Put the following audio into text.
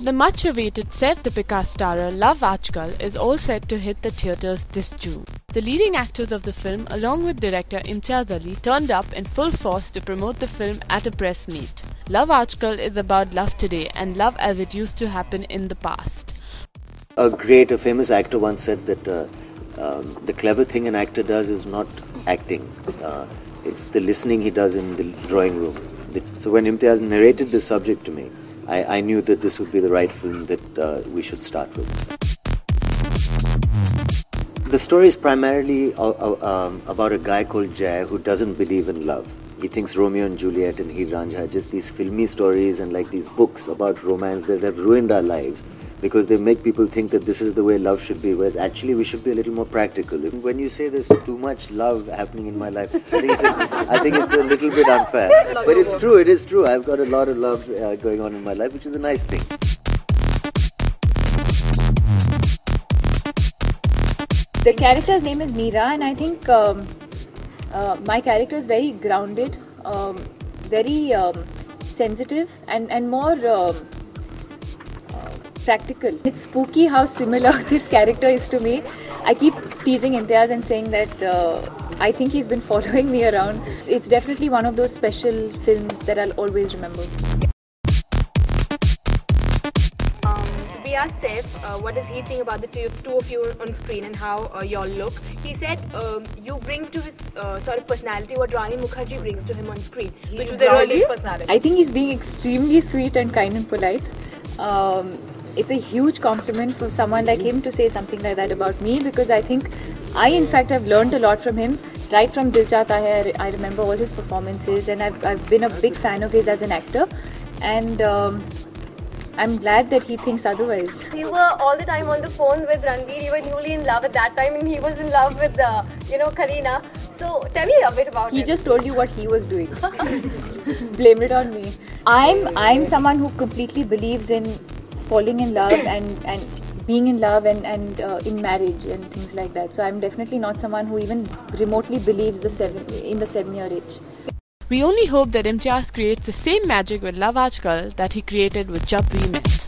The much-awaited Saif Deepika starrer Love Aajkal is all set to hit the theatres this June. The leading actors of the film, along with director Imtiaz Ali, turned up in full force to promote the film at a press meet. Love Aajkal is about love today and love as it used to happen in the past. A famous actor once said that the clever thing an actor does is not acting. It's the listening he does in the drawing room. So when Imtiaz narrated the subject to me, I knew that this would be the right film that we should start with. The story is primarily about a guy called Jay who doesn't believe in love. He thinks Romeo and Juliet and Heer Ranjha are just these filmy stories and like these books about romance that have ruined our lives because they make people think that this is the way love should be, whereas actually we should be a little more practical. When you say there's too much love happening in my life, I think it's a little bit unfair. But it's true, it is true. I've got a lot of love going on in my life, which is a nice thing. The character's name is Meera, and I think my character is very grounded, very sensitive and more practical. It's spooky how similar this character is to me. I keep teasing Imtiaz and saying that I think he's been following me around. It's definitely one of those special films that I'll always remember. We asked Saif what does he think about the two of you on screen and how y'all look. He said you bring to his sort of personality what Rani Mukherjee brings to him on screen, which was a really personality. I think he's being extremely sweet and kind and polite. It's a huge compliment for someone like him to say something like that about me, because I think in fact have learned a lot from him. Right from Dil Chahta Hai, I remember all his performances, and I've been a big fan of his as an actor, and I'm glad that he thinks otherwise. You were all the time on the phone with Ranveer. You were newly in love at that time, and he was in love with Kareena. So tell me a bit about He just told you what he was doing. Blame it on me. I'm someone who completely believes in falling in love and being in love and in marriage and things like that. So I'm definitely not someone who even remotely believes in the 7-year itch. We only hope that Imtiaz creates the same magic with Love Aajkal that he created with Jab We Met.